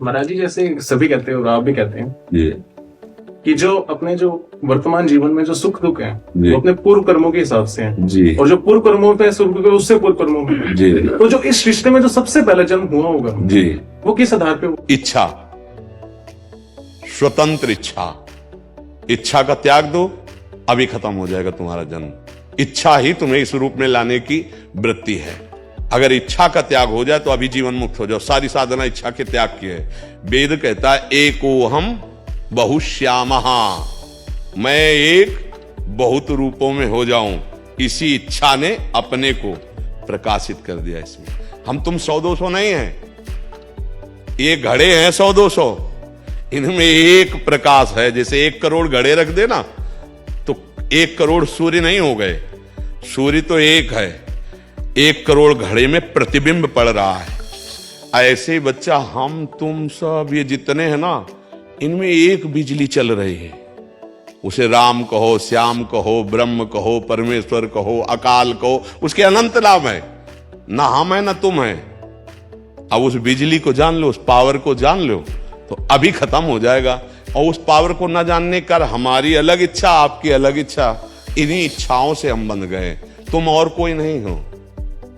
महाराज जी, जैसे सभी कहते हैं और आप भी कहते हैं जी कि जो अपने जो वर्तमान जीवन में जो सुख दुख है जी वो अपने पूर्व कर्मों के हिसाब से हैं, जी और जो पूर्व कर्मों में सुख दुख है उससे पूर्व कर्मों में है। जी तो जो इस रिश्ते में जो सबसे पहले जन्म हुआ होगा जी। वो किस आधार पे हुआ? इच्छा, स्वतंत्र इच्छा। इच्छा का त्याग दो, अभी खत्म हो जाएगा तुम्हारा जन्म। इच्छा ही तुम्हें इस रूप में लाने की वृत्ति है। अगर इच्छा का त्याग हो जाए तो अभी जीवन मुक्त हो जाओ। सारी साधना इच्छा के त्याग की है। वेद कहता है एकोहम बहुश्यामः, मैं एक बहुत रूपों में हो जाऊं। इसी इच्छा ने अपने को प्रकाशित कर दिया इसमें। हम तुम 100-200 नहीं हैं, ये घड़े हैं 100-200, इनमें एक प्रकाश है। जैसे 1 करोड़ घड़े रख देना तो 1 करोड़ सूर्य नहीं हो गए, सूर्य तो एक है, 1 करोड़ घड़े में प्रतिबिंब पड़ रहा है। ऐसे ही बच्चा हम तुम सब ये जितने हैं ना, इनमें एक बिजली चल रही है। उसे राम कहो, श्याम कहो, ब्रह्म कहो, परमेश्वर कहो, अकाल कहो, उसके अनंत नाम है। ना हम है ना तुम है। अब उस बिजली को जान लो, उस पावर को जान लो तो अभी खत्म हो जाएगा। और उस पावर को ना जानने कर हमारी अलग इच्छा, आपकी अलग इच्छा, इन्हीं इच्छाओं से हम बंध गए। तुम और कोई नहीं हो,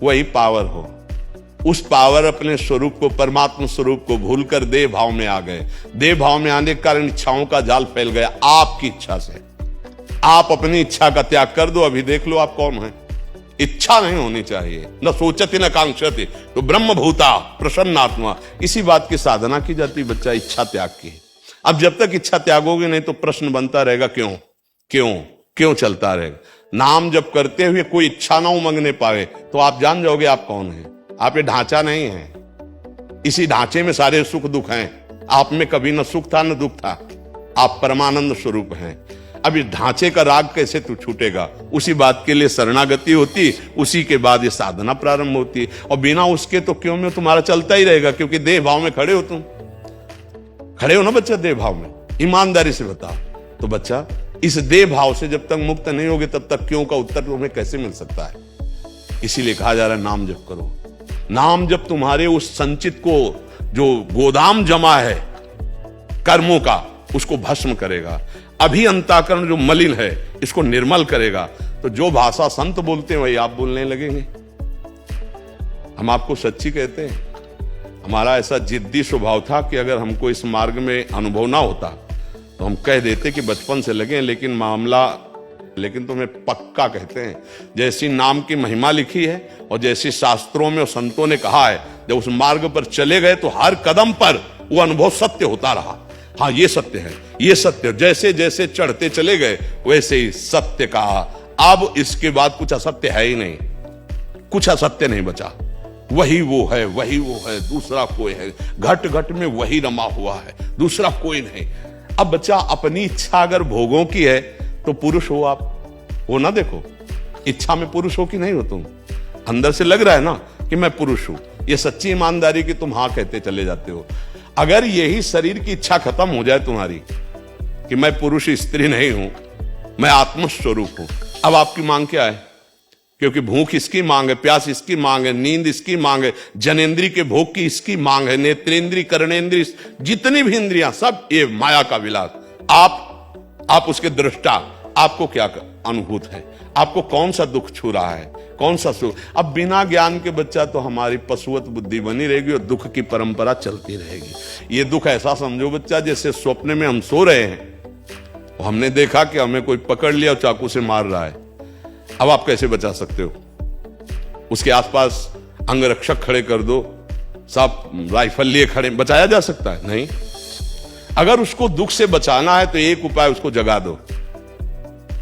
वही पावर हो। उस पावर अपने स्वरूप को, परमात्मा स्वरूप को भूलकर देह भाव में आ गए। देह भाव में आने के कारण इच्छाओं का जाल फैल गया आपकी इच्छा से। आप अपनी इच्छा का त्याग कर दो, अभी देख लो आप कौन है। इच्छा नहीं होनी चाहिए, न सोचती न कांक्षती तो ब्रह्म भूता प्रसन्नात्मा। इसी बात की साधना की जाती बच्चा, इच्छा त्याग की। अब जब तक इच्छा त्यागोगे नहीं तो प्रश्न बनता रहेगा क्यों क्यों क्यों चलता रहेगा। नाम जब करते हुए कोई इच्छा ना उमंगने पाए तो आप जान जाओगे आप कौन है। आप ये ढांचा नहीं है, इसी ढांचे में सारे सुख दुख हैं। आप में कभी न सुख था न दुख था, आप परमानंद स्वरूप हैं। अब इस ढांचे का राग कैसे तू छूटेगा? उसी बात के लिए शरणागति होती, उसी के बाद ये साधना प्रारंभ होती। और बिना उसके तो क्यों में तुम्हारा चलता ही रहेगा, क्योंकि देह भाव में खड़े हो। तुम खड़े हो ना बच्चा देह भाव में, ईमानदारी से बताओ। तो बच्चा इस देह भाव से जब तक मुक्त नहीं होगे तब तक क्यों का उत्तर तुम्हें कैसे मिल सकता है? इसीलिए कहा जा रहा है नाम जप करो। नाम जब तुम्हारे उस संचित को, जो गोदाम जमा है कर्मों का, उसको भस्म करेगा। अभी अंतःकरण जो मलिन है इसको निर्मल करेगा। तो जो भाषा संत बोलते हैं वही आप बोलने लगेंगे। हम आपको सच्ची कहते हैं, हमारा ऐसा जिद्दी स्वभाव था कि अगर हमको इस मार्ग में अनुभव ना होता तो हम कह देते कि बचपन से लगे, लेकिन मामला, लेकिन तुम्हें पक्का कहते हैं। जैसी नाम की महिमा लिखी है और जैसी शास्त्रों में और संतों ने कहा है, जब उस मार्ग पर चले गए तो हर कदम पर वो अनुभव सत्य होता रहा। हाँ ये सत्य है, ये सत्य। जैसे जैसे चढ़ते चले गए वैसे ही सत्य कहा। अब इसके बाद कुछ असत्य है ही नहीं, कुछ असत्य नहीं बचा। वही वो है, वही वो है, दूसरा कोई है। घट घट में वही रमा हुआ है, दूसरा कोई नहीं। अब बच्चा अपनी इच्छा अगर भोगों की है तो पुरुष हो आप, हो ना। देखो इच्छा में पुरुष हो कि नहीं हो तुम? अंदर से लग रहा है ना कि मैं पुरुष हूं। ये सच्ची ईमानदारी की तुम हाँ कहते चले जाते हो। अगर यही शरीर की इच्छा खत्म हो जाए तुम्हारी कि मैं पुरुष स्त्री नहीं हूं, मैं आत्मस्वरूप हूं, अब आपकी मांग क्या है? क्योंकि भूख इसकी मांग है, प्यास इसकी मांग है, नींद इसकी मांग है, जनेन्द्री के भोग की इसकी मांग है, नेत्रेंद्री, कर्णेंद्री, जितनी भी इंद्रियां सब ये माया का विलास। आप उसके दृष्टा, आपको क्या अनुभूत है? आपको कौन सा दुख छू रहा है, कौन सा सुख? अब बिना ज्ञान के बच्चा तो हमारी पशुवत बुद्धि बनी रहेगी और दुख की परंपरा चलती रहेगी। ये दुख ऐसा समझो बच्चा जैसे स्वप्न में हम सो रहे हैं, हमने देखा कि हमें कोई पकड़ लिया और चाकू से मार रहा है। अब आप कैसे बचा सकते हो? उसके आसपास अंगरक्षक खड़े कर दो, सब राइफल लिए खड़े, बचाया जा सकता है? नहीं। अगर उसको दुख से बचाना है तो एक उपाय, उसको जगा दो।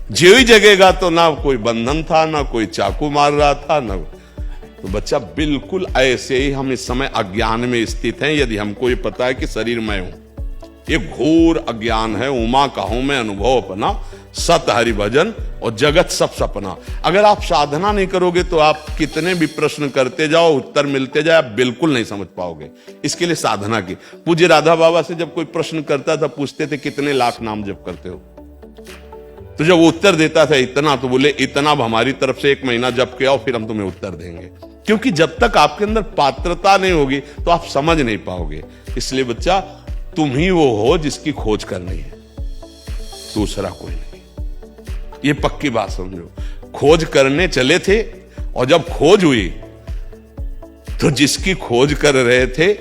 जो ही जगेगा तो ना कोई बंधन था, ना कोई चाकू मार रहा था, ना। तो बच्चा बिल्कुल ऐसे ही हम इस समय अज्ञान में स्थित हैं। यदि हमको ये पता है कि शरीर मैं हूं, ये घोर अज्ञान है। उमा कहूं मैं अनुभव अपना, सत हरि भजन और जगत सब सपना। अगर आप साधना नहीं करोगे तो आप कितने भी प्रश्न करते जाओ, उत्तर मिलते जाए, आप बिल्कुल नहीं समझ पाओगे। इसके लिए साधना की। पूज्य राधा बाबा से जब कोई प्रश्न करता था, पूछते थे कितने लाख नाम जप करते हो? तो जब वो उत्तर देता था इतना, तो बोले इतना हमारी तरफ से 1 महीना जप के आओ, फिर हम तुम्हें उत्तर देंगे। क्योंकि जब तक आपके अंदर पात्रता नहीं होगी तो आप समझ नहीं पाओगे। इसलिए बच्चा तुम ही वो हो जिसकी खोज करनी है, दूसरा कोई नहीं। ये पक्की बात समझो। खोज करने चले थे और जब खोज हुई तो जिसकी खोज कर रहे थे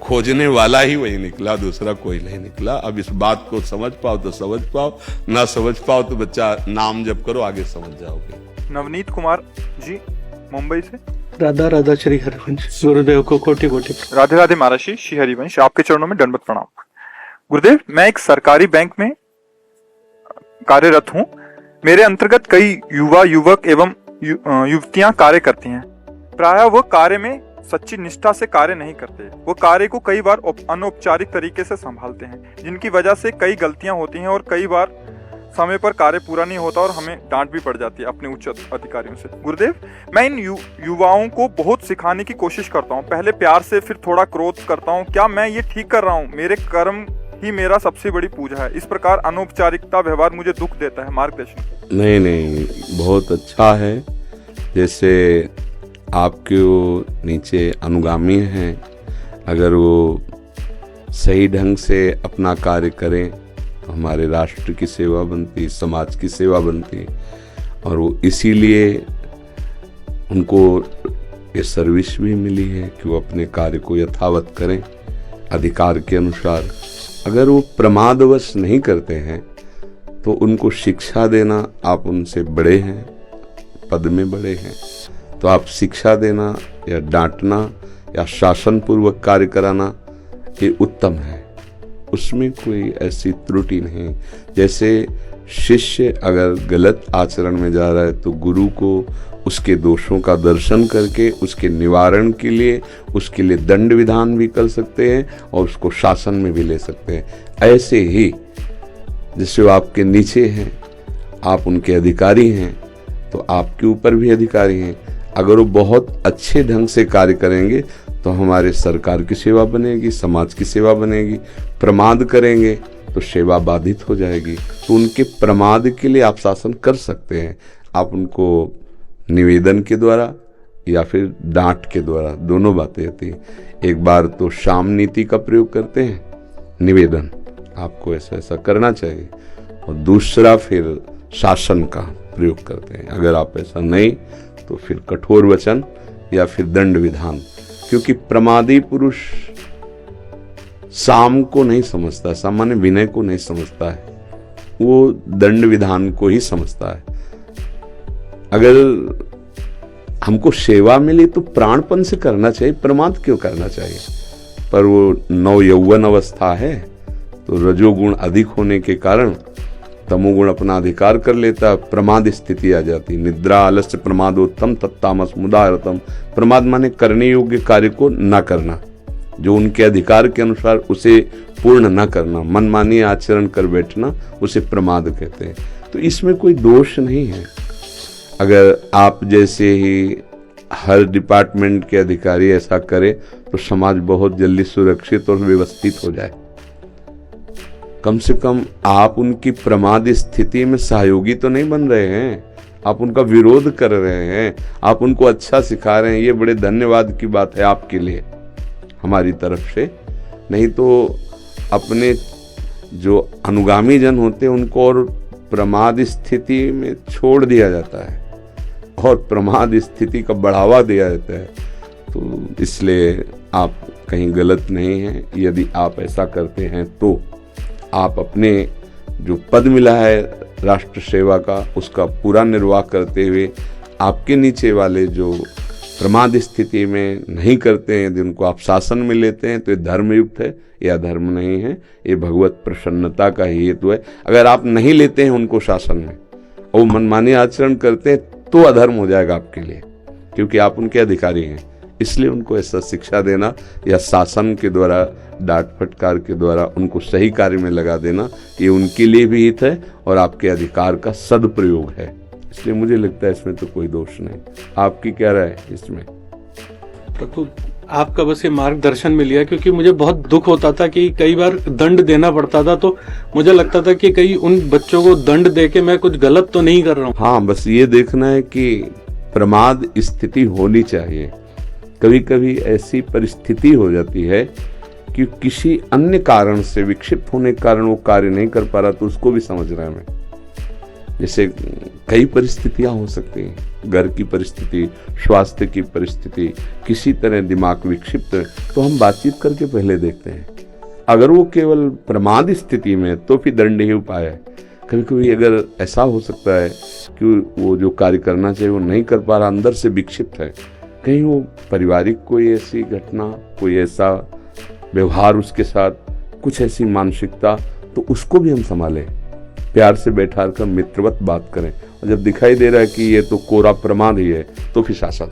खोजने वाला ही वही निकला, दूसरा कोई नहीं निकला। अब इस बात को समझ पाओ तो समझ पाओ, ना समझ पाओ तो बच्चा नाम जप करो, आगे समझ जाओगे। नवनीत कुमार जी, मुंबई से। राधा राधा श्री हरिवंश। गुरुदेव को कोटि कोटि राधे राधे महाराज श्री हरिवंश, आपके चरणों में दंडवत प्रणाम। गुरुदेव, मैं एक सरकारी बैंक में कार्यरत हूँ। मेरे अंतर्गत कई युवा, युवक एवं युवतियां कार्य करती हैं। प्रायः वो कार्य में सच्ची निष्ठा से कार्य नहीं करते। वो कार्य को कई बार अनौपचारिक तरीके से संभालते हैं, जिनकी वजह से कई गलतियां होती हैं और कई बार समय पर कार्य पूरा नहीं होता और हमें डांट भी पड़ जाती है अपने उच्च अधिकारियों से। गुरुदेव, मैं इन युवाओं को बहुत सिखाने की कोशिश करता हूँ, पहले प्यार से, फिर थोड़ा क्रोध करता हूँ। क्या मैं ये ठीक कर रहा हूँ? मेरे कर्म ही मेरा सबसे बड़ी पूजा है। इस प्रकार अनौपचारिकता व्यवहार मुझे दुख देता है, मार्गदर्शन। नहीं, बहुत अच्छा है। जैसे आपके वो नीचे अनुगामी हैं, अगर वो सही ढंग से अपना कार्य करें तो हमारे राष्ट्र की सेवा बनती, समाज की सेवा बनती, और वो इसीलिए उनको ये सर्विस भी मिली है कि वो अपने कार्य को यथावत करें अधिकार के अनुसार। अगर वो प्रमादवश नहीं करते हैं तो उनको शिक्षा देना, आप उनसे बड़े हैं, पद में बड़े हैं, तो आप शिक्षा देना या डांटना या शासन पूर्वक कार्य कराना ये उत्तम है, उसमें कोई ऐसी त्रुटि नहीं। जैसे शिष्य अगर गलत आचरण में जा रहा है तो गुरु को उसके दोषों का दर्शन करके उसके निवारण के लिए उसके लिए दंड विधान भी कर सकते हैं और उसको शासन में भी ले सकते हैं। ऐसे ही जैसे वो आपके नीचे हैं, आप उनके अधिकारी हैं, तो आपके ऊपर भी अधिकारी हैं। अगर वो बहुत अच्छे ढंग से कार्य करेंगे तो हमारे सरकार की सेवा बनेगी, समाज की सेवा बनेगी। प्रमाद करेंगे तो सेवा बाधित हो जाएगी। तो उनके प्रमाद के लिए आप शासन कर सकते हैं। आप उनको निवेदन के द्वारा या फिर डांट के द्वारा, दोनों बातें होती हैं। एक बार तो शाम नीति का प्रयोग करते हैं, निवेदन, आपको ऐसा ऐसा करना चाहिए, और दूसरा फिर शासन का प्रयोग करते हैं। अगर आप ऐसा नहीं तो फिर कठोर वचन या फिर दंड विधान, क्योंकि प्रमादी पुरुष साम को नहीं समझता, सामान्य विनय को नहीं समझता है, वो दंड विधान को ही समझता है। अगर हमको सेवा मिली तो प्राणपन से करना चाहिए, प्रमाद क्यों करना चाहिए? पर वो नव यौवन अवस्था है तो रजोगुण अधिक होने के कारण तमोगुण अपना अधिकार कर लेता, प्रमाद स्थिति आ जाती। निद्रा आलस्य प्रमादोत्तम तत्तामस मुदारतम। प्रमाद माने करने योग्य कार्य को न करना, जो उनके अधिकार के अनुसार उसे पूर्ण न करना, मनमानी आचरण कर बैठना, उसे प्रमाद कहते हैं। तो इसमें कोई दोष नहीं है। अगर आप जैसे ही हर डिपार्टमेंट के अधिकारी ऐसा करें तो समाज बहुत जल्दी सुरक्षित और व्यवस्थित हो जाए। कम से कम आप उनकी प्रमाद स्थिति में सहयोगी तो नहीं बन रहे हैं, आप उनका विरोध कर रहे हैं, आप उनको अच्छा सिखा रहे हैं। ये बड़े धन्यवाद की बात है आपके लिए हमारी तरफ से। नहीं तो अपने जो अनुगामी जन होते हैं उनको और प्रमाद स्थिति में छोड़ दिया जाता है और प्रमाद स्थिति का बढ़ावा दिया जाता है। तो इसलिए आप कहीं गलत नहीं हैं। यदि आप ऐसा करते हैं तो आप अपने जो पद मिला है राष्ट्र सेवा का, उसका पूरा निर्वाह करते हुए आपके नीचे वाले जो प्रमाद स्थिति में नहीं करते हैं, जिनको आप शासन में लेते हैं, तो ये धर्मयुक्त है या धर्म नहीं है, ये भगवत प्रसन्नता का ही हेतु है। अगर आप नहीं लेते हैं उनको शासन में और मनमानी आचरण करते हैं तो अधर्म हो जाएगा आपके लिए, क्योंकि आप उनके अधिकारी हैं। इसलिए उनको ऐसा शिक्षा देना या शासन के द्वारा डांट फटकार के द्वारा उनको सही कार्य में लगा देना, ये उनके लिए भी हित है और आपके अधिकार का सदुपयोग है। इसलिए मुझे लगता है इसमें तो कोई दोष नहीं। आपकी क्या राय है इसमें? प्रभु, आपका बस ये मार्गदर्शन मिल गया, क्योंकि मुझे बहुत दुख होता था कि कई बार दंड देना पड़ता था, तो मुझे लगता था कि कहीं उन बच्चों को दंड देके मैं कुछ गलत तो नहीं कर रहा हूँ। हाँ, बस ये देखना है कि प्रमाद स्थिति होनी चाहिए। कभी कभी ऐसी परिस्थिति हो जाती है कि किसी अन्य कारण से विक्षिप्त होने के कारण वो कार्य नहीं कर पा रहा, तो उसको भी समझ रहे हैं हमें। जैसे कई परिस्थितियां हो सकती हैं, घर की परिस्थिति, स्वास्थ्य की परिस्थिति, किसी तरह दिमाग विक्षिप्त है, तो हम बातचीत करके पहले देखते हैं। अगर वो केवल प्रमाद स्थिति में, तो फिर दंड ही उपाय है। कभी कभी अगर ऐसा हो सकता है कि वो जो कार्य करना चाहिए वो नहीं कर पा रहा, अंदर से विक्षिप्त है, कहीं वो पारिवारिक कोई ऐसी घटना, कोई ऐसा व्यवहार उसके साथ, कुछ ऐसी मानसिकता, तो उसको भी हम संभालें, प्यार से बैठा कर मित्रवत बात करें। और जब दिखाई दे रहा है कि ये तो कोरा प्रमाद ही है, तो फिर शासन।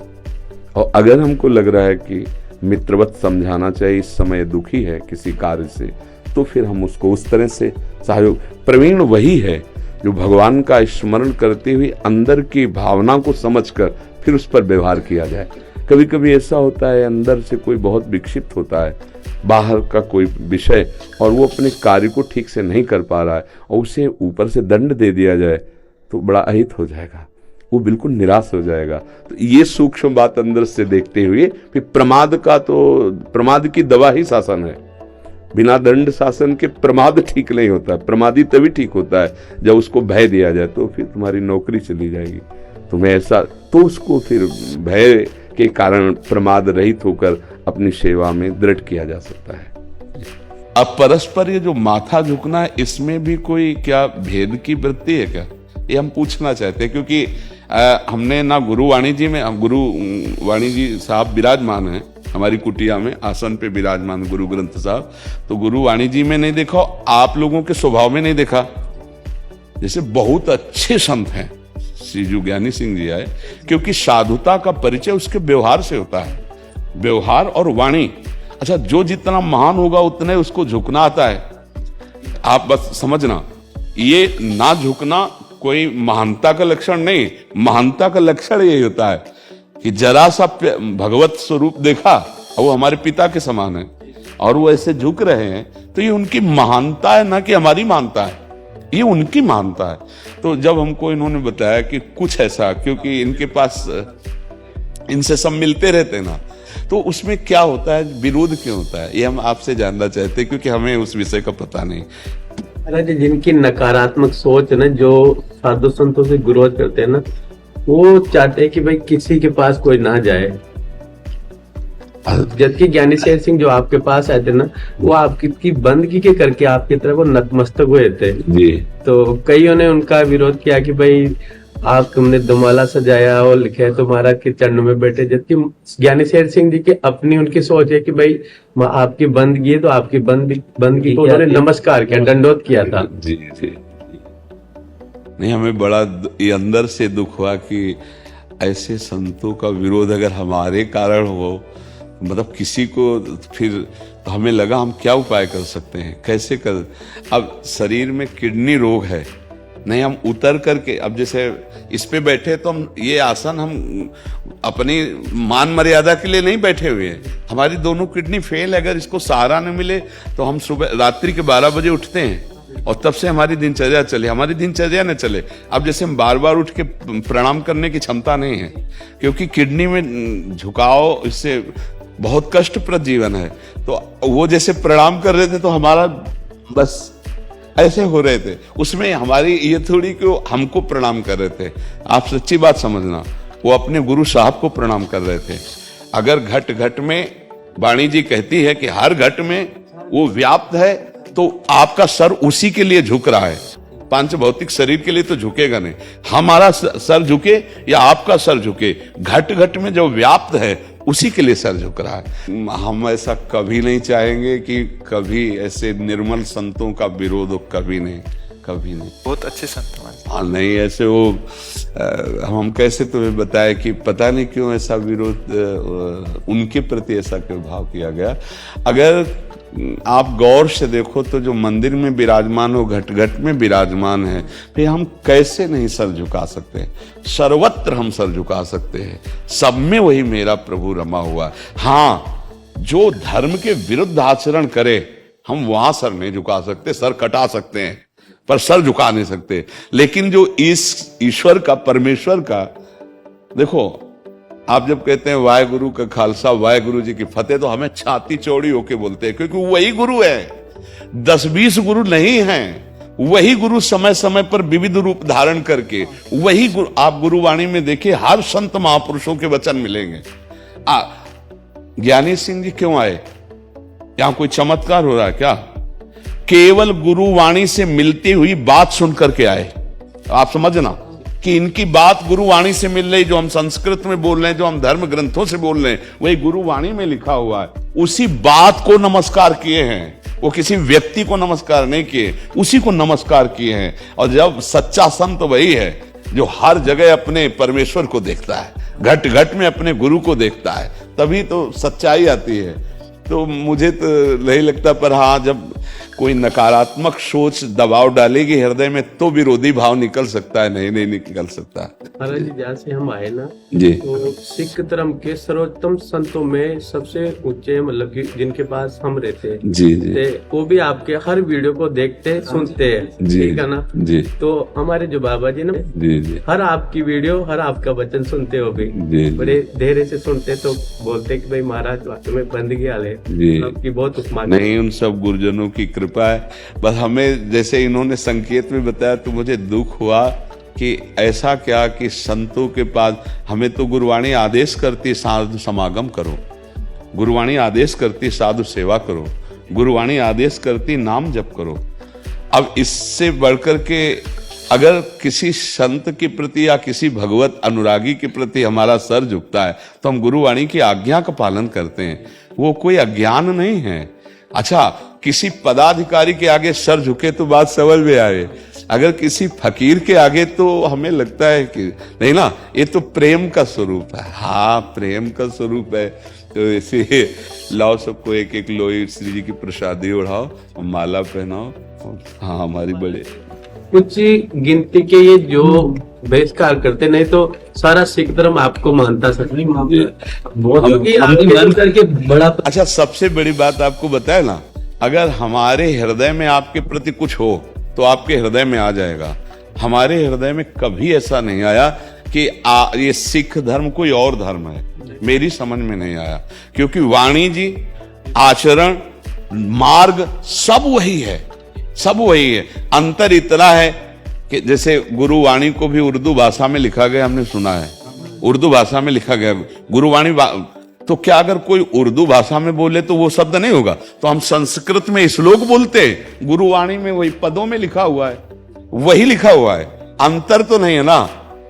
और अगर हमको लग रहा है कि मित्रवत समझाना चाहिए, इस समय दुखी है किसी कार्य से, तो फिर हम उसको उस तरह से सहयोग। प्रवीण वही है जो भगवान का स्मरण करते हुए अंदर की भावना को समझकर फिर उस पर व्यवहार किया जाए। कभी कभी ऐसा होता है, अंदर से कोई बहुत विक्षिप्त होता है, बाहर का कोई विषय, और वो अपने कार्य को ठीक से नहीं कर पा रहा है, और उसे ऊपर से दंड दे दिया जाए, तो बड़ा अहित हो जाएगा, वो बिल्कुल निराश हो जाएगा। तो ये सूक्ष्म बात अंदर से देखते हुए फिर प्रमाद की दवा ही शासन है। बिना दंड शासन के प्रमाद ठीक नहीं होता। प्रमादी तभी ठीक होता है जब उसको भय दिया जाए, तो फिर तुम्हारी नौकरी चली जाएगी, तुम्हें ऐसा, तो उसको फिर भय के कारण प्रमाद रहित होकर अपनी सेवा में दृढ़ किया जा सकता है। अब परस्पर ये जो माथा झुकना है, इसमें भी कोई क्या भेद की वृत्ति है क्या, ये हम पूछना चाहते हैं। क्योंकि हमने ना गुरुवाणी जी में, गुरुवाणी जी साहब विराजमान हैं हमारी कुटिया में, आसन पे विराजमान गुरु ग्रंथ साहब, तो गुरुवाणी जी में नहीं देखा, आप लोगों के स्वभाव में नहीं देखा। जैसे बहुत अच्छे संत हैं, श्रीजू ज्ञानी सिंह जी आए, क्योंकि साधुता का परिचय उसके व्यवहार से होता है, व्यवहार और वाणी। अच्छा, जो जितना महान होगा उतने उसको झुकना आता है। आप बस समझना, ये ना झुकना कोई महानता का लक्षण नहीं, महानता का लक्षण यही होता है कि जरा सा भगवत स्वरूप देखा, और वो हमारे पिता के समान है, और वो ऐसे झुक रहे हैं, तो ये उनकी महानता है, ना कि हमारी महानता है, ये उनकी महानता है। तो जब हमको इन्होंने बताया कि कुछ ऐसा, क्योंकि इनके पास इनसे सब मिलते रहते ना, तो उसमें क्या होता है, विरोध क्यों होता है, ये हम आपसे जानना चाहते हैं, क्योंकि हमें उस विषय का पता नहीं। जिनकी नकारात्मक सोच है ना, जो साधु संतों से विरोध करते हैं ना, वो चाहते हैं कि भाई किसी के पास कोई ना जाए। जबकि ज्ञानी शेर सिंह जो आपके पास आए थे ना, वो आपकी बंदगी के करके आपकी तरफ वो नतमस्तक हुए थे जी। तो कईयों ने उनका विरोध किया कि भाई आप तुमने दुमाला सजाया और लिखे तो महाराज के चरणों में बैठे। जबकि ज्ञानी शेर सिंह जी की अपनी उनकी सोच है कि भाई आपकी बंदगी है, तो आपकी बंदगी को उन्होंने नमस्कार किया, दंडोत किया था। जी जी। नहीं, हमें बड़ा ये अंदर से दुख हुआ कि ऐसे संतों का विरोध अगर हमारे कारण हो, मतलब किसी को, फिर तो हमें लगा हम क्या उपाय कर सकते हैं, कैसे कर। अब शरीर में किडनी रोग है, नहीं हम उतर करके, अब जैसे इस पे बैठे तो हम ये आसन हम अपनी मान मर्यादा के लिए नहीं बैठे हुए हैं, हमारी दोनों किडनी फेल है। अगर इसको सहारा न मिले तो हम सुबह रात्रि के 12 बजे उठते हैं, और तब से हमारी दिनचर्या चले, हमारी दिनचर्या न चले। अब जैसे हम बार बार उठ के प्रणाम करने की क्षमता नहीं है, क्योंकि किडनी में झुकाव, इससे बहुत कष्टप्रद जीवन है। तो वो जैसे प्रणाम कर रहे थे तो हमारा बस ऐसे हो रहे थे, उसमें हमारी ये थोड़ी कि हमको प्रणाम कर रहे थे। आप सच्ची बात समझना, वो अपने गुरु साहब को प्रणाम कर रहे थे। अगर घट घट में, वाणी जी कहती है कि हर घट में वो व्याप्त है, तो आपका सर उसी के लिए झुक रहा है, पांच भौतिक शरीर के लिए तो झुकेगा नहीं। हमारा सर झुके या आपका सर झुके, घट घट में जो व्याप्त है उसी के लिए सर झुक रहा है। हम ऐसा कभी नहीं चाहेंगे कि कभी ऐसे निर्मल संतों का विरोध हो, कभी नहीं, कभी नहीं। बहुत अच्छे संत हमारे। हाँ, नहीं ऐसे वो हम कैसे तुम्हें बताए कि पता नहीं क्यों ऐसा विरोध, उनके प्रति ऐसा क्यों भाव किया गया। अगर आप गौर से देखो तो जो मंदिर में विराजमान हो, घट घट में विराजमान है, फिर हम कैसे नहीं सर झुका सकते। सर्वत्र हम सर झुका सकते हैं, सब में वही मेरा प्रभु रमा हुआ। हाँ, जो धर्म के विरुद्ध आचरण करे हम वहां सर नहीं झुका सकते, सर कटा सकते हैं पर सर झुका नहीं सकते। लेकिन जो इस ईश्वर का, परमेश्वर का, देखो आप जब कहते हैं वाहे गुरु का खालसा वाहे गुरु जी की फतेह, तो हमें छाती चौड़ी होके बोलते हैं, क्योंकि वही गुरु है। 10-20 गुरु नहीं हैं, वही गुरु समय समय पर विविध रूप धारण करके वही गुरु। आप गुरुवाणी में देखिए हर संत महापुरुषों के वचन मिलेंगे। ज्ञानी सिंह जी क्यों आए? यहां कोई चमत्कार हो रहा है क्या? केवल गुरुवाणी से मिलती हुई बात सुन करके आए। आप समझना कि इनकी बात गुरुवाणी से मिल रही, जो हम संस्कृत में बोल रहे हैं, जो हम धर्म ग्रंथों से बोल रहे हैं, वही गुरुवाणी में लिखा हुआ है। उसी बात को नमस्कार किए हैं, वो किसी व्यक्ति को नमस्कार नहीं किए, उसी को नमस्कार किए हैं। और जब सच्चा संत वही है जो हर जगह अपने परमेश्वर को देखता है, घट घट में अपने गुरु को देखता है, तभी तो सच्चाई आती है। तो मुझे तो नहीं लगता, पर हाँ, जब कोई नकारात्मक सोच दबाव डालेगी हृदय में तो विरोधी भाव निकल सकता है, नहीं निकल सकता। महाराज जी, जहाँ से हम आए ना जी, तो सिख धर्म के सर्वोत्तम संतों में सबसे ऊंचे, मतलब कि जिनके पास हम रहते हैं जी जी वो भी आपके हर वीडियो को देखते सुनते हैं, जी, ठीक है ना जी। तो हमारे जो बाबा जी ना, जी जी हर आपकी वीडियो, हर आपका वचन सुनते हो भी, जी, बड़े धैर्य से सुनते, तो बोलते कि भाई महाराज वास्तव में बंदगी आले जी। आपकी बहुत उपमान। नहीं, उन सब गुरुजनों की कृपा है। बस हमें जैसे इन्होंने संकेत में बताया तो मुझे दुख हुआ कि ऐसा क्या कि संतों के पास, हमें तो गुरुवाणी आदेश करती साधु समागम करो, गुरुवाणी आदेश करती साधु सेवा करो, गुरुवाणी आदेश करती नाम जप करो। अब इससे बढ़कर के अगर किसी संत के प्रति या किसी भगवत अनुरागी के प्रति हमारा सर झुकता है तो हम गुरुवाणी की आज्ञा का पालन करते हैं, वो कोई अज्ञान नहीं है। अच्छा, किसी पदाधिकारी के आगे सर झुके तो बात समझ में आए, अगर किसी फकीर के आगे तो हमें लगता है कि नहीं ना, ये तो प्रेम का स्वरूप है। हाँ, प्रेम का स्वरूप है। तो ऐसे लाओ सबको एक एक लोई श्री जी की प्रसादी उड़ाओ और माला पहनाओ। हाँ, हमारी बड़े कुछ गिनती के ये जो बहिष्कार करते, नहीं तो सारा सिख धर्म आपको मानता सर, क्योंकि आपके अंदर के बड़ा। अच्छा, सबसे बड़ी बात आपको बताए ना, अगर हमारे हृदय में आपके प्रति कुछ हो तो आपके हृदय में आ जाएगा। हमारे हृदय में कभी ऐसा नहीं आया कि ये सिख धर्म कोई और धर्म है, मेरी समझ में नहीं आया। क्योंकि वाणी जी, आचरण, मार्ग सब वही है, सब वही है। अंतर इतना है कि जैसे गुरुवाणी को भी उर्दू भाषा में लिखा गया, हमने सुना है, उर्दू भाषा में लिखा गया गुरुवाणी। तो क्या अगर कोई उर्दू भाषा में बोले तो वो शब्द नहीं होगा? तो हम संस्कृत में श्लोक बोलते हैं, गुरुवाणी में वही पदों में लिखा हुआ है, वही लिखा हुआ है, अंतर तो नहीं है ना।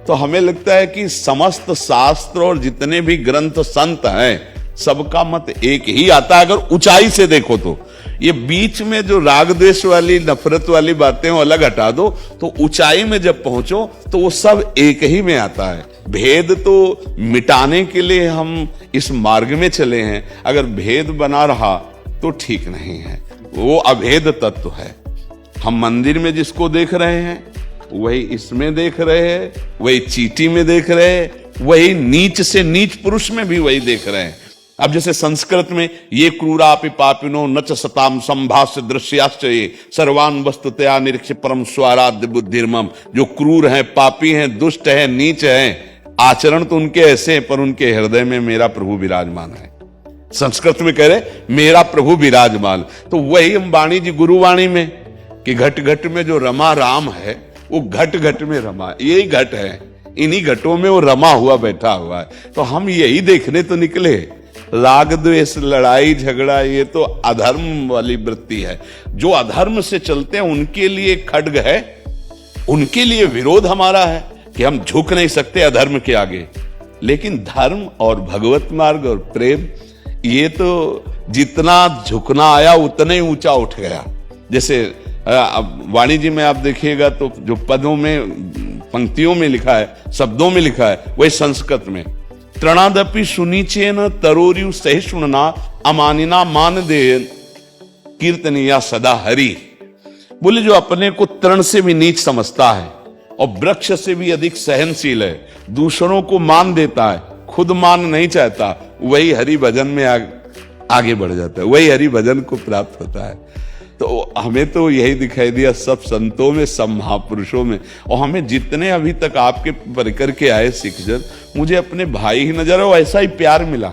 तो हमें लगता है कि समस्त शास्त्र और जितने भी ग्रंथ संत हैं, सबका मत एक ही आता है अगर ऊंचाई से देखो तो। ये बीच में जो राग द्वेष वाली, नफरत वाली बातें वो अलग हटा दो, तो ऊंचाई में जब पहुंचो तो वो सब एक ही में आता है। भेद तो मिटाने के लिए हम इस मार्ग में चले हैं, अगर भेद बना रहा तो ठीक नहीं है, वो अभेद तत्व है। हम मंदिर में जिसको देख रहे हैं वही इसमें देख रहे हैं, वही चींटी में देख रहे हैं, वही नीच से नीच पुरुष में भी वही देख रहे हैं। अब जैसे संस्कृत में ये क्रूरापि पापिनो नच सताम संभाष्य दृश्याश्चये सर्वान वस्तुतया निरीक्ष परम स्वाराध्य बुद्धिर्मम। जो क्रूर हैं, पापी हैं, दुष्ट हैं, नीच हैं, आचरण तो उनके ऐसे हैं, पर उनके हृदय में मेरा प्रभु विराजमान है। संस्कृत में कह रहे मेरा प्रभु विराजमान। तो वही हम वाणी जी गुरुवाणी में कि घट घट में जो रमा राम है वो घट घट में रमा, यही घट है, इन्हीं घटों में वो रमा हुआ बैठा हुआ है। तो हम यही देखने तो निकले। राग द्वेष, लड़ाई झगड़ा, ये तो अधर्म वाली वृत्ति है। जो अधर्म से चलते हैं उनके लिए खड्ग है, उनके लिए विरोध हमारा है कि हम झुक नहीं सकते अधर्म के आगे। लेकिन धर्म और भगवत मार्ग और प्रेम, ये तो जितना झुकना आया उतना ही ऊंचा उठ गया। जैसे वाणी जी में आप देखिएगा तो जो पदों में, पंक्तियों में लिखा है, शब्दों में लिखा है, वही संस्कृत में तृणादपि सुनीचेन तरोरियु सहिष्णुना अमानिना मानदेन कीर्तनिया सदा हरि। बोले जो अपने को तृण से भी नीच समझता है और वृक्ष से भी अधिक सहनशील है, दूसरों को मान देता है, खुद मान नहीं चाहता, वही हरि भजन में आगे बढ़ जाता है, वही हरि भजन को प्राप्त होता है। तो हमें तो यही दिखाई दिया सब संतों में, सब महापुरुषों में, और हमें जितने अभी तक आपके परिकर के आए सिखजन, मुझे अपने भाई ही नजर आए, ऐसा ही प्यार मिला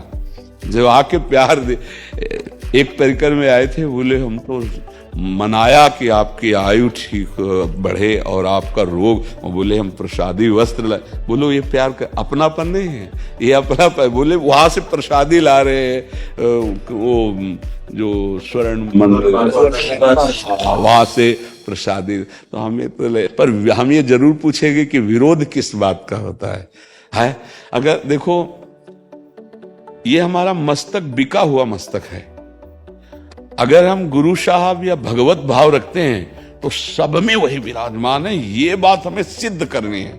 जो आके प्यार दे। एक परिकर में आए थे, बोले हम तो मनाया कि आपकी आयु ठीक बढ़े और आपका रोग, और बोले हम प्रसादी वस्त्र लाए। बोलो ये प्यार का अपनापन नहीं है, ये अपनापन। बोले वहां से प्रसादी ला रहे हैं, वो जो स्वर्ण वहां से प्रसादी। तो हमें तो पर हम ये जरूर पूछेंगे कि विरोध किस बात का होता है? अगर देखो ये हमारा मस्तक बिका हुआ मस्तक है, अगर हम गुरु साहब या भगवत भाव रखते हैं तो सब में वही विराजमान है, ये बात हमें सिद्ध करनी है।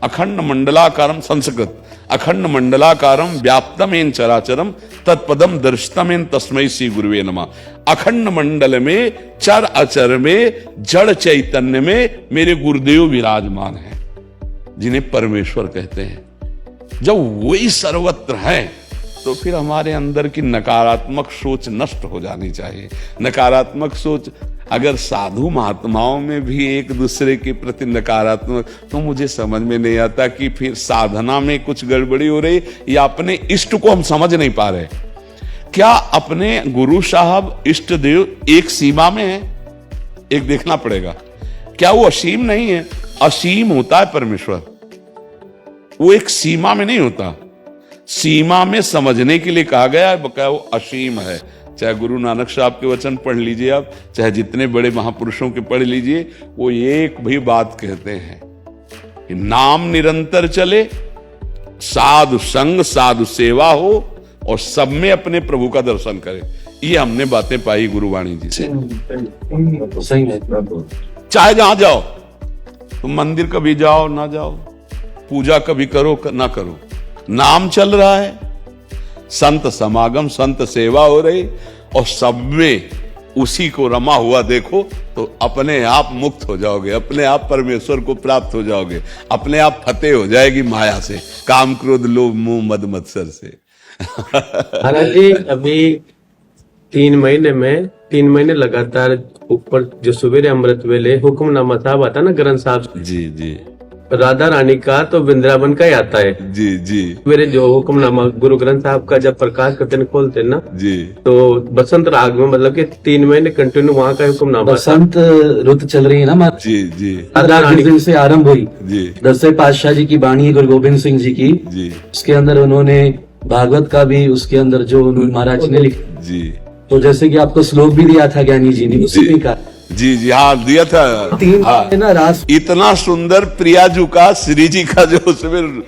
अखंड मंडलाकारम, संस्कृत, अखंड मंडलाकारम व्याप्तमेन चराचरम तत्पदम दर्शितमेन तस्मै श्री गुरुवे नमः। अखंड मंडल में, चर अचर में, जड़ चैतन्य में मेरे गुरुदेव विराजमान हैं, जिन्हें परमेश्वर कहते हैं। जब वही सर्वत्र है तो फिर हमारे अंदर की नकारात्मक सोच नष्ट हो जानी चाहिए। नकारात्मक सोच, अगर साधु महात्माओं में भी एक दूसरे के प्रति नकारात्मक, तो मुझे समझ में नहीं आता कि फिर साधना में कुछ गड़बड़ी हो रही या अपने इष्ट को हम समझ नहीं पा रहे। क्या अपने गुरु साहब इष्ट देव एक सीमा में है? एक देखना पड़ेगा, क्या वो असीम नहीं है? असीम होता है परमेश्वर, वो एक सीमा में नहीं होता। सीमा में समझने के लिए कहा गया है, बकाया वो असीम है। चाहे गुरु नानक साहब के वचन पढ़ लीजिए आप, चाहे जितने बड़े महापुरुषों के पढ़ लीजिए, वो एक भी बात कहते हैं कि नाम निरंतर चले, साधु संग, साधु सेवा हो, और सब में अपने प्रभु का दर्शन करे। ये हमने बातें पाई गुरुवाणी जी से। चाहे जहां जाओ, तुम मंदिर कभी जाओ ना जाओ, पूजा कभी करो ना करो, नाम चल रहा है, संत समागम, संत सेवा हो रही, और सब में उसी को रमा हुआ देखो तो अपने आप मुक्त हो जाओगे, अपने आप परमेश्वर को प्राप्त हो जाओगे, अपने आप फतेह हो जाएगी माया से, काम क्रोध लोभ मोह मद मत्सर से। महाराज जी, अभी 3 महीने लगातार ऊपर जो सवेरे अमृत वेले हुक्मनामा साहब आता ना ग्रंथ साहब, जी जी, राधा रानी का तो वृंदावन का ही आता है। जी जी, मेरे जो हुक्मनामा गुरु ग्रंथ साहब का जब प्रकाश करते न खोलते ना जी, तो बसंत राग में, मतलब कि 3 महीने कंटिन्यू वहाँ का हुक्मनामा। बसंत रुत चल रही है ना, जी जी, राधा रानी दिन से आरंभ हुई। जी, 10वें पातशाह जी की बाणी है गुरु गोविंद सिंह जी की, जी, उसके अंदर उन्होंने भागवत का भी उसके अंदर जो उन्होंने महाराज ने लिखा, जी, तो जैसे कि आपको श्लोक भी दिया था ज्ञानी जी ने, उसी में कहा जी जी, हाँ दिया था। 3 हाँ, ना रास इतना सुंदर प्रियाजू का, श्री जी का जो उसमें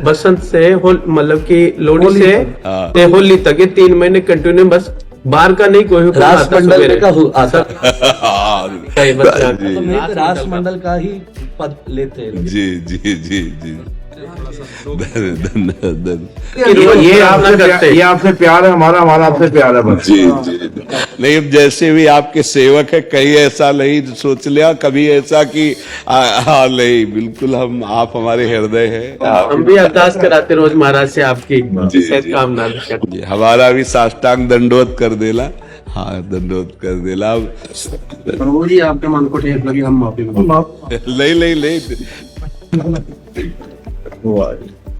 बसंत से मतलब कि लोहड़ी से हाँ। ते होली तक ये 3 महीने कंटिन्यू, बस बाहर का नहीं कोई हुक्म रास आता मंडल सवेरे। का आता, सही बात है। जी, तो मैं तो रास मंडल का ही पद लेते हैं। जी जी जी जी, धन्यवाद। ये आप ना करते। ये आपसे प्यार है, हमारा आपसे प्यार है बस। जी जी, नहीं अब जैसे भी आपके सेवक है, कहीं ऐसा नहीं सोच लिया कभी ऐसा कि हाँ नहीं, बिल्कुल हम, आप हमारे हृदय है। हम भी अरदास कराते रोज महाराज से आपकी जी, सेहत जी। कामना। जी, हमारा भी साष्टांग दंडोत कर देला। हाँ, दंडोत कर देला। प्रभु जी आपके मन को ठेस लगी, हम माफी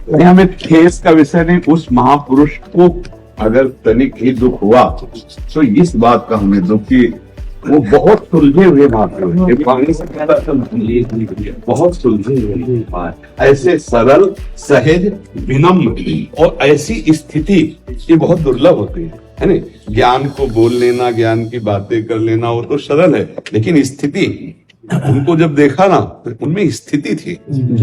नहीं हमें ठेस का विषय नहीं, उस महापुरुष को अगर तनिक ही दुख हुआ तो इस बात का हमें दुख कि वो बहुत सुलझे हुए महापुरुष, ये पानी से बहुत सुलझे हुए, ऐसे सरल, सहज, विनम्र और ऐसी स्थिति ये बहुत दुर्लभ होती है ना। ज्ञान को बोल लेना, ज्ञान की बातें कर लेना वो तो सरल है, लेकिन स्थिति, उनको जब देखा ना तो उनमें स्थिति थी।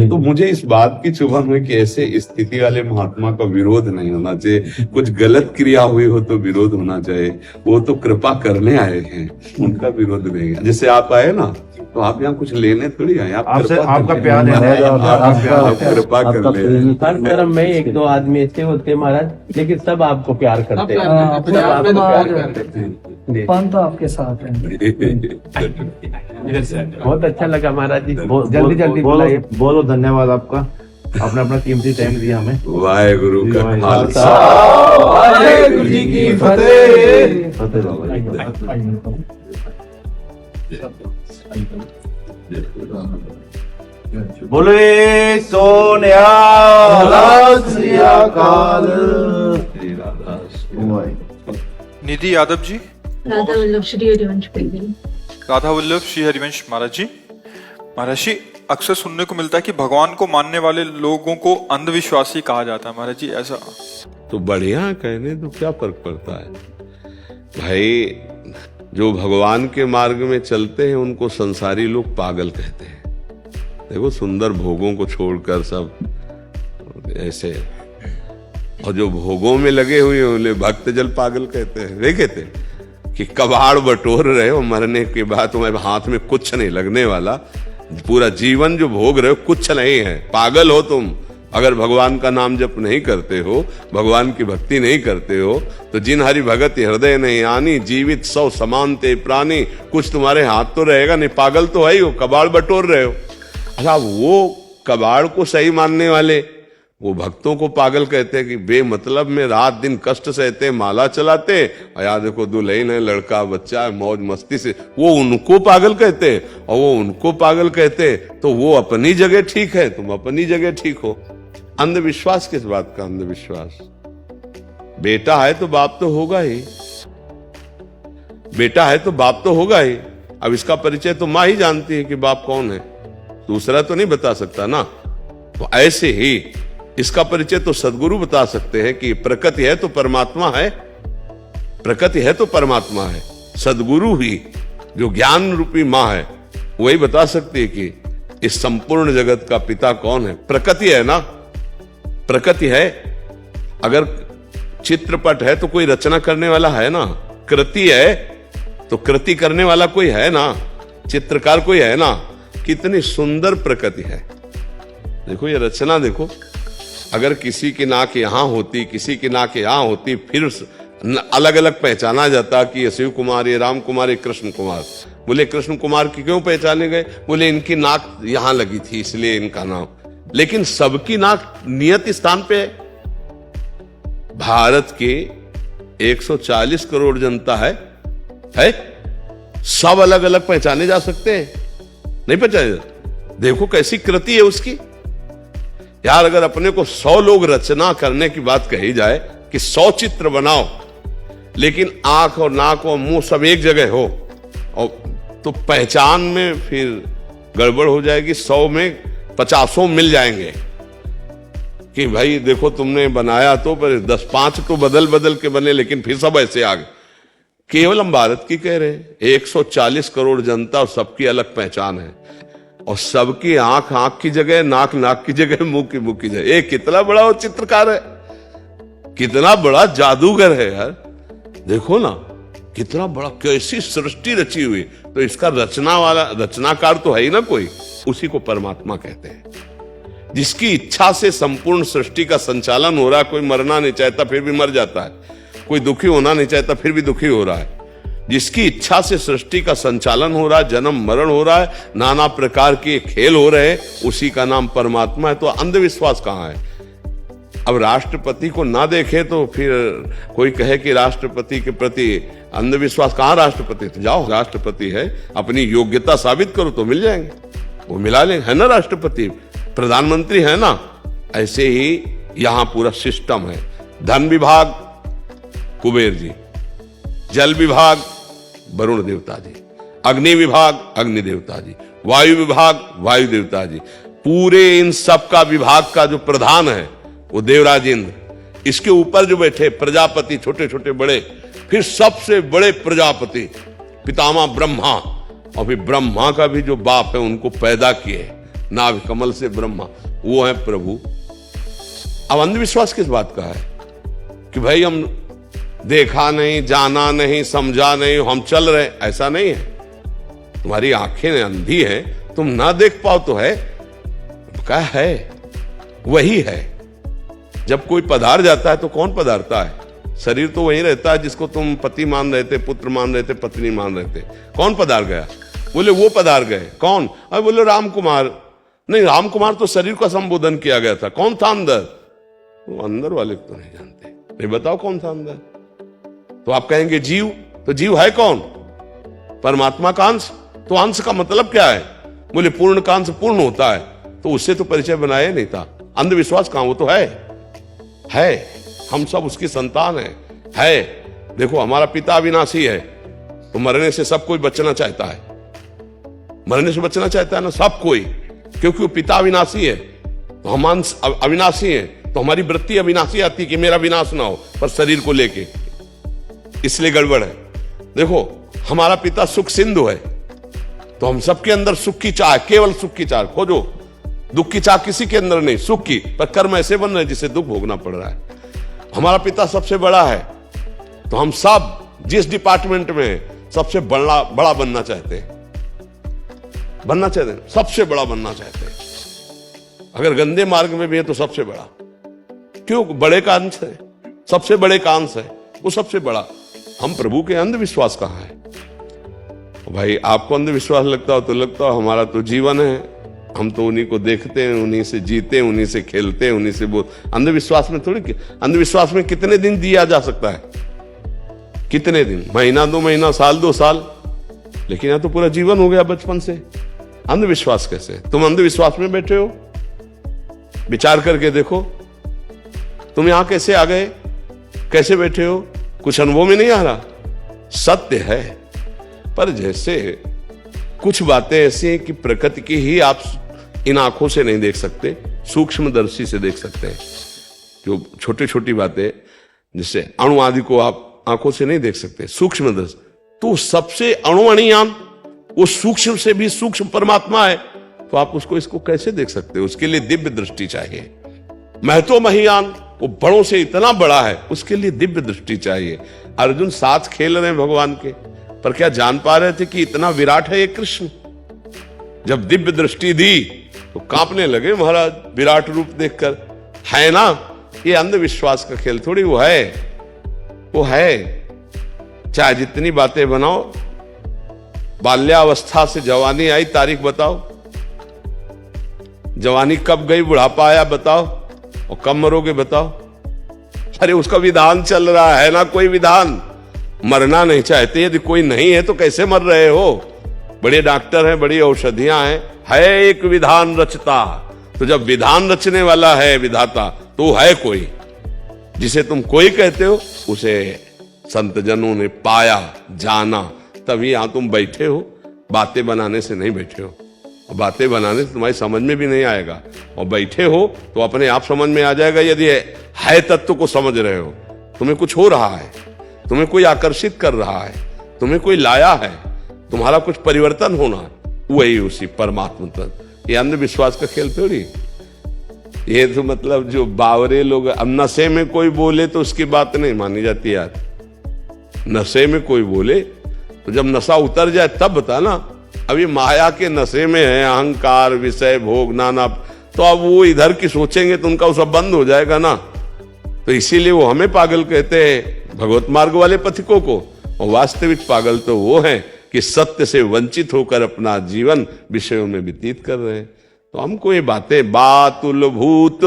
तो मुझे इस बात की चुभन हुई कि ऐसे स्थिति वाले महात्मा का विरोध नहीं होना चाहिए। कुछ गलत क्रिया हुई हो तो विरोध होना चाहिए, वो तो कृपा करने आए हैं, उनका विरोध नहीं है। जैसे आप आए ना, तो आप यहाँ कुछ लेने थोड़ी आए, आप आपसे कृपा आपका करने प्यार है, आए। आप कृपा कर ले। हर कर्म में 1-2 आदमी ऐसे होते हैं महाराज, लेकिन सब आपको प्यार करते हैं। अपने सब आप आपको में प्यार तो करते हैं। जी। तो आपके साथ है। बहुत अच्छा लगा महाराज जी, जल्दी बुलाइए। बहुत धन्यवाद आपका, आपने अपना कीमती टाइम दिया हमें। वाहेगुरु का खालसा, वाहेगुरु जी की फतेह। फतेह। बोले सोनिया श्री अकाल। निधि यादव जी। राधा वल्लभ श्री हरिवंश पैगल। राधा वल्लभ श्री हरिवंश महाराज जी। महाराज जी, अक्सर सुनने को मिलता है कि भगवान को मानने वाले लोगों को अंधविश्वासी कहा जाता है। महाराज जी, ऐसा तो बढ़िया कहने तो क्या फर्क पड़ता है भाई। जो भगवान के मार्ग में चलते हैं उनको संसारी लोग पागल कहते हैं। देखो, सुंदर भोगों को छोड़कर सब ऐसे, और जो भोगों में लगे हुए हैं उन्हें भक्त जल पागल कहते हैं। वे कहते हैं कि कबाड़ बटोर रहे हो, मरने के बाद तुम्हारे हाथ में कुछ नहीं लगने वाला, पूरा जीवन जो भोग रहे हो कुछ नहीं है, पागल हो तुम। अगर भगवान का नाम जप नहीं करते हो, भगवान की भक्ति नहीं करते हो, तो जिन हरि भगत हृदय नहीं आनी, जीवित सौ समान ते प्राणी, कुछ तुम्हारे हाथ तो रहेगा नहीं, पागल तो है ही हो, कबाड़ बटोर रहे हो। अच्छा, वो कबाड़ को सही मानने वाले वो भक्तों को पागल कहते हैं कि बेमतलब में रात दिन कष्ट सहते, माला चलाते, और यार देखो दुल्हन है, लड़का बच्चा है, मौज मस्ती से, वो उनको पागल कहते हैं। और वो उनको पागल कहते तो वो अपनी जगह ठीक है, तुम अपनी जगह ठीक हो। अंधविश्वास किस बात का अंधविश्वास? बेटा है तो बाप तो होगा ही, बेटा है तो बाप तो होगा ही। अब इसका परिचय तो माँ ही जानती है कि बाप कौन है, दूसरा तो नहीं बता सकता ना। तो ऐसे ही इसका परिचय तो सदगुरु बता सकते हैं कि प्रकृति है तो परमात्मा है, प्रकृति है तो परमात्मा है। सदगुरु ही जो ज्ञान रूपी माँ है वही बता सकती है कि इस संपूर्ण जगत का पिता कौन है। प्रकृति है ना, प्रकृति है। अगर चित्रपट है तो कोई रचना करने वाला है ना, कृति है तो कृति करने वाला कोई है ना, चित्रकार कोई है ना। कितनी सुंदर प्रकृति है, देखो ये रचना देखो। अगर किसी की नाक यहां होती, किसी की नाक यहां होती, फिर अलग अलग पहचाना जाता कि ये शिव कुमार, ये राम कुमार, ये कृष्ण कुमार। बोले कृष्ण कुमार की क्यों पहचाने गए? बोले इनकी नाक यहां लगी थी इसलिए इनका नाम। लेकिन सबकी नाक नियत स्थान पे है। भारत के 140 करोड़ जनता है? सब अलग अलग पहचाने जा सकते हैं? नहीं पहचाने। देखो कैसी कृति है उसकी यार। अगर अपने को 100 लोग रचना करने की बात कही जाए कि 100 चित्र बनाओ, लेकिन आंख और नाक और मुंह सब एक जगह हो, और तो पहचान में फिर गड़बड़ हो जाएगी। 100 में 50 मिल जाएंगे कि भाई देखो तुमने बनाया तो, पर 10-5 तो बदल बदल के बने, लेकिन फिर सब ऐसे आ गए। केवल हम भारत की कह रहे हैं, 140 करोड़ जनता और सबकी अलग पहचान है, और सबकी आंख आंख की जगह, नाक नाक की जगह, मुंह की जगह। ये कितना बड़ा वो चित्रकार है, कितना बड़ा जादूगर है यार। देखो ना कितना बड़ा, कैसी सृष्टि रची हुई। तो इसका रचनाकार तो है ही ना कोई, उसी को परमात्मा कहते हैं। जिसकी इच्छा से संपूर्ण सृष्टि का संचालन हो रहा है। कोई मरना नहीं चाहता फिर भी मर जाता है, कोई दुखी होना नहीं चाहता फिर भी दुखी हो रहा है। जिसकी इच्छा से सृष्टि का संचालन हो रहा है, जन्म मरण हो रहा है, नाना प्रकार के खेल हो रहे हैं, उसी का नाम परमात्मा है। तो अंधविश्वास कहां है? अब राष्ट्रपति को ना देखे तो फिर कोई कहे कि राष्ट्रपति के प्रति अंधविश्वास। कहां राष्ट्रपति? तो जाओ, राष्ट्रपति है, अपनी योग्यता साबित करो तो मिल जाएंगे, वो मिला लेंगे, है ना राष्ट्रपति, प्रधानमंत्री है ना। ऐसे ही यहां पूरा सिस्टम है। धन विभाग कुबेर जी, जल विभाग वरुण देवता जी, अग्नि विभाग अग्नि देवता जी, वायु विभाग वायु देवता जी। पूरे इन सब का विभाग का जो प्रधान है वो देवराज इंद्र। इसके ऊपर जो बैठे प्रजापति, छोटे छोटे बड़े, फिर सबसे बड़े प्रजापति पितामह ब्रह्मा, और फिर ब्रह्मा का भी जो बाप है उनको पैदा किए नाभ कमल से ब्रह्मा, वो है प्रभु। अब अंधविश्वास किस बात का है कि भाई हम देखा नहीं, जाना नहीं, समझा नहीं, हम चल रहे? ऐसा नहीं है। तुम्हारी आंखें अंधी हैं, तुम ना देख पाओ तो है क्या है? वही है। जब कोई पधार जाता है तो कौन पधारता है? शरीर तो वही रहता है जिसको तुम पति मान रहे थे, पुत्र मान रहे थे, पत्नी मान रहे थे। कौन पधार गया? बोले वो पधार गए। कौन? अरे बोले राम कुमार। नहीं, राम कुमार तो शरीर का संबोधन किया गया था। कौन था अंदर? वो अंदर वाले तो नहीं जानते। नहीं बताओ कौन था अंदर? तो आप कहेंगे जीव, तो जीव है कौन? परमात्मा का अंश। तो अंश का मतलब क्या है? बोले पूर्ण का अंश पूर्ण होता है, तो उससे तो परिचय बनाया नहीं था। अंधविश्वास कहां, वो तो है, हम सब उसकी संतान है। देखो हमारा पिता अविनाशी है, तो मरने से सब कोई बचना चाहता है, मरने से बचना चाहता है ना सब कोई, क्योंकि वो पिता अविनाशी है, तो हम अंश अविनाशी हैं, तो हमारी वृत्ति अविनाशी आती कि मेरा विनाश ना हो, पर शरीर को लेके, इसलिए गड़बड़ है। देखो हमारा पिता सुख सिंधु है, तो हम सबके अंदर सुख की चाह, केवल सुख की चाह खोजो, दुख की चाह किसी के अंदर नहीं, सुख की, पर कर्म ऐसे बन रहे जिसे दुख भोगना पड़ रहा है। हमारा पिता सबसे बड़ा है, तो हम सब जिस डिपार्टमेंट में सबसे बड़ा बनना चाहते हैं, सबसे बड़ा बनना चाहते हैं। अगर गंदे मार्ग में भी है तो सबसे बड़ा, क्यों? बड़े का अंश है, सबसे बड़े का अंश है, वो सबसे बड़ा। हम प्रभु के अंधविश्वास कहां है? भाई आपको अंधविश्वास लगता हो तो लगता हो, हमारा तो जीवन है, हम तो उन्हीं को देखते हैं, उन्हीं से जीते हैं, उन्हीं से खेलते हैं, उन्हीं से अंधविश्वास में थोड़ी, अंधविश्वास में कितने दिन दिया जा सकता है? कितने दिन? महीना 2 महीना, साल 2 साल, लेकिन यहां तो पूरा जीवन हो गया बचपन से। अंधविश्वास कैसे? तुम अंधविश्वास में बैठे हो, विचार करके देखो, तुम यहां कैसे आ गए, कैसे बैठे हो? कुछ अनुभव में नहीं आ रहा? सत्य है, पर जैसे कुछ बातें ऐसी हैं कि प्रकृति की ही आप इन आंखों से नहीं देख सकते, सूक्ष्मदर्शी से देख सकते हैं। जो छोटी छोटी बातें, जिससे अणु आदि को आप आंखों से नहीं देख सकते, सूक्ष्मदर्शी, तो सबसे अणुअणियान, वो सूक्ष्म से भी सूक्ष्म परमात्मा है, तो आप उसको इसको कैसे देख सकते हो? उसके लिए दिव्य दृष्टि चाहिए। महतो महियान, वो बड़ों से इतना बड़ा है, उसके लिए दिव्य दृष्टि चाहिए। अर्जुन साथ खेल रहे हैं भगवान के, पर क्या जान पा रहे थे कि इतना विराट है ये कृष्ण? जब दिव्य दृष्टि दी तो कांपने लगे महाराज, विराट रूप देखकर। है ना, ये अंधविश्वास का खेल थोड़ी, वो है। चाहे जितनी बातें बनाओ, बाल्यावस्था से जवानी आई, तारीख बताओ, जवानी कब गई, बुढ़ापा आया बताओ, और कब मरोगे बताओ। अरे उसका विधान चल रहा है ना, कोई विधान। मरना नहीं चाहते, यदि कोई नहीं है तो कैसे मर रहे हो? बड़े डॉक्टर हैं, बड़ी औषधियां हैं, है एक विधान रचता। तो जब विधान रचने वाला है विधाता, तो है कोई, जिसे तुम कोई कहते हो, उसे संत जनों ने पाया, जाना, तभी यहां तुम बैठे हो। बातें बनाने से नहीं बैठे हो, और बातें बनाने से तुम्हारी समझ में भी नहीं आएगा, और बैठे हो तो अपने आप समझ में आ जाएगा। यदि है तत्व को समझ रहे हो, तुम्हें कुछ हो रहा है, तुम्हें कोई आकर्षित कर रहा है, तुम्हें कोई लाया है, तुम्हारा कुछ परिवर्तन होना, वही उसी परमात्मा तक। ये अंधविश्वास का खेल थोड़ी। ये तो मतलब जो बावरे लोग, अब नशे में कोई बोले तो उसकी बात नहीं मानी जाती यार। नशे में कोई बोले तो जब नशा उतर जाए तब बता ना। अभी माया के नशे में है, अहंकार, विषय, भोग, नाना, तो अब वो इधर की सोचेंगे तो उनका वो सब बंद हो जाएगा ना। तो इसीलिए वो हमें पागल कहते हैं, भगवत मार्ग वाले पथिकों को। और वास्तविक पागल तो वो हैं कि सत्य से वंचित होकर अपना जीवन विषयों में व्यतीत कर रहे हैं। तो हमको ये बातें, बातुल भूत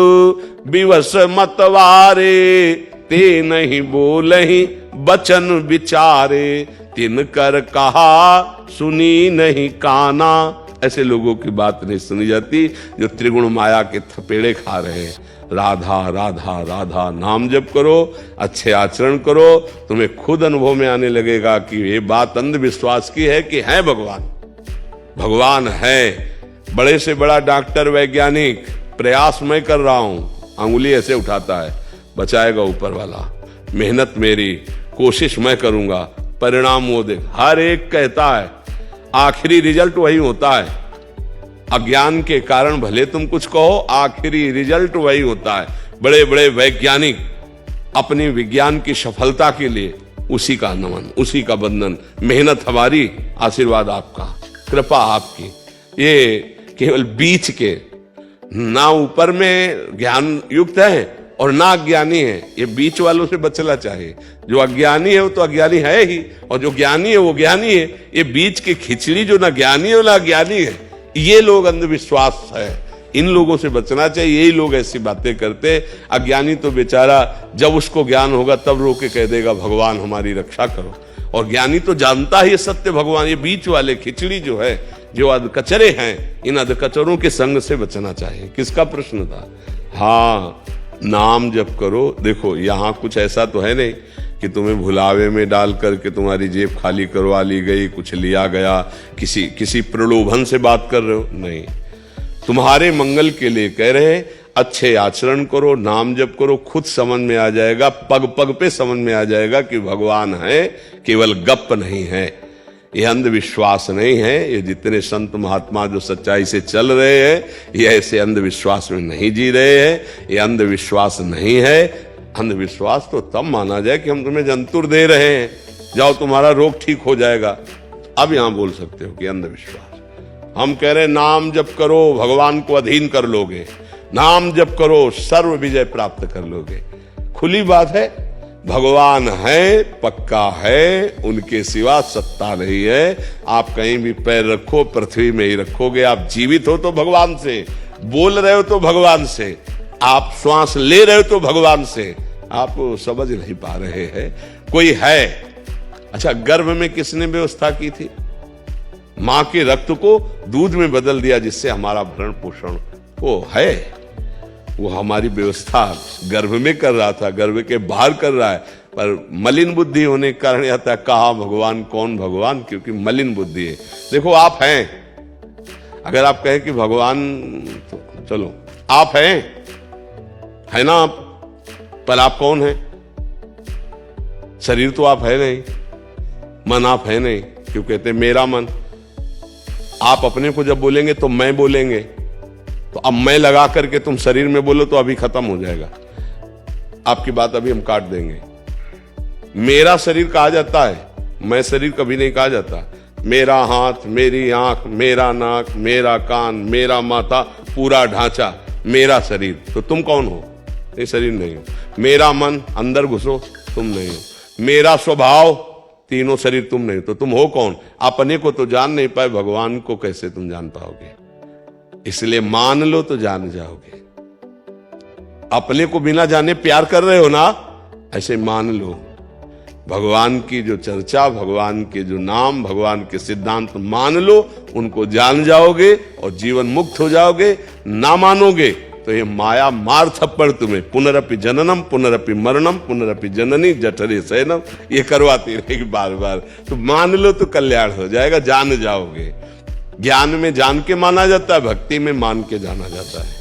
विवश मतवारे, ते नहीं बोलहि बचन विचारे, तिन कर कहा सुनी नहीं काना। ऐसे लोगों की बात नहीं सुनी जाती जो त्रिगुण माया के थपेड़े खा रहे हैं। राधा राधा राधा नाम जप करो, अच्छे आचरण करो, तुम्हें खुद अनुभव में आने लगेगा कि ये बात अंधविश्वास की है कि है भगवान। भगवान है। बड़े से बड़ा डॉक्टर, वैज्ञानिक, प्रयास मैं कर रहा हूं, अंगुली ऐसे उठाता है, बचाएगा ऊपर वाला, मेहनत मेरी, कोशिश मैं करूंगा, परिणाम वो देख। हर एक कहता है, आखिरी रिजल्ट वही होता है। अज्ञान के कारण भले तुम कुछ कहो, आखिरी रिजल्ट वही होता है। बड़े बड़े वैज्ञानिक अपनी विज्ञान की सफलता के लिए उसी का नमन, उसी का बंधन। मेहनत हमारी, आशीर्वाद आपका, कृपा आपकी। ये केवल बीच के, ना ऊपर में ज्ञान युक्त है और ना अज्ञानी है, ये बीच वालों से बचना चाहिए। जो अज्ञानी है वो तो अज्ञानी है ही, और जो ज्ञानी है वो ज्ञानी है। ये बीच की खिचड़ी जो ना ज्ञानी है ना ज्ञानी है, ये लोग अंधविश्वास है। इन लोगों से बचना चाहिए। यही लोग ऐसी बातें करते। अज्ञानी तो बेचारा जब उसको ज्ञान होगा तब रो के कह देगा भगवान हमारी रक्षा करो। और ज्ञानी तो जानता ही सत्य भगवान। ये बीच वाले खिचड़ी जो है, जो अधकचरे हैं, इन अधकचरों के संग से बचना चाहिए। किसका प्रश्न था? हाँ, नाम जप करो। देखो यहां कुछ ऐसा तो है नहीं कि तुम्हें भुलावे में डाल करके तुम्हारी जेब खाली करवा ली गई, कुछ लिया गया, किसी प्रलोभन से बात कर रहे हो, नहीं। तुम्हारे मंगल के लिए कह रहे हैं, अच्छे आचरण करो, नाम जप करो, खुद समझ में आ जाएगा, पग पग पे समझ में आ जाएगा कि भगवान है, केवल गप नहीं है। ये अंधविश्वास नहीं है। ये जितने संत महात्मा जो सच्चाई से चल रहे हैं, ये ऐसे अंधविश्वास में नहीं जी रहे हैं। ये अंधविश्वास नहीं है। अंधविश्वास तो तब माना जाए कि हम तुम्हें जंतुर दे रहे हैं, जाओ तुम्हारा रोग ठीक हो जाएगा, अब यहां बोल सकते हो कि अंधविश्वास। हम कह रहे नाम जप करो, भगवान को अधीन कर लोगे, नाम जप करो, सर्व विजय प्राप्त कर लोगे। खुली बात है, भगवान है, पक्का है, उनके सिवा सत्ता नहीं है। आप कहीं भी पैर रखो, पृथ्वी में ही रखोगे। आप जीवित हो तो भगवान से, बोल रहे हो तो भगवान से, आप श्वास ले रहे हो तो भगवान से। आप समझ नहीं पा रहे हैं। कोई है। अच्छा, गर्भ में किसने व्यवस्था की थी? मां के रक्त को दूध में बदल दिया, जिससे हमारा भरण पोषण वो है। वो हमारी व्यवस्था गर्भ में कर रहा था, गर्भ के बाहर कर रहा है। पर मलिन बुद्धि होने के कारण आता है, कहा भगवान, कौन भगवान, क्योंकि मलिन बुद्धि है। देखो आप हैं, अगर आप कहें कि भगवान, तो चलो आप हैं, है ना आप, पर आप कौन हैं? शरीर तो आप है नहीं, मन आप है नहीं। क्यों कहते हैं मेरा मन? आप अपने को जब बोलेंगे तो मैं बोलेंगे, तो अब मैं लगा करके तुम शरीर में बोलो तो अभी खत्म हो जाएगा। आपकी बात अभी हम काट देंगे। मेरा शरीर कहा जाता है, मैं शरीर कभी नहीं कहा जाता। मेरा हाथ, मेरी आंख, मेरा नाक, मेरा कान, मेरा माथा, पूरा ढांचा मेरा शरीर। तो तुम कौन हो? ये शरीर नहीं हो। मेरा मन, अंदर घुसो, तुम नहीं हो। मेरा स्वभाव, तीनों शरीर तुम नहीं हो। तो तुम हो कौन? अपने को तो जान नहीं पाए, भगवान को कैसे तुम जान पाओगे? इसलिए मान लो तो जान जाओगे। अपने को बिना जाने प्यार कर रहे हो ना, ऐसे मान लो। भगवान की जो चर्चा, भगवान के जो नाम, भगवान के सिद्धांत मान लो, उनको जान जाओगे और जीवन मुक्त हो जाओगे। ना मानोगे तो ये माया मार थप्पड़ तुम्हें पुनरपि जननम पुनरपि मरणम पुनरपि जननी जठरे शयनम, ये करवाती रहेगी बार बार। तो मान लो तो कल्याण हो जाएगा, जान जाओगे। ज्ञान में जान के माना जाता है, भक्ति में मान के जाना जाता है।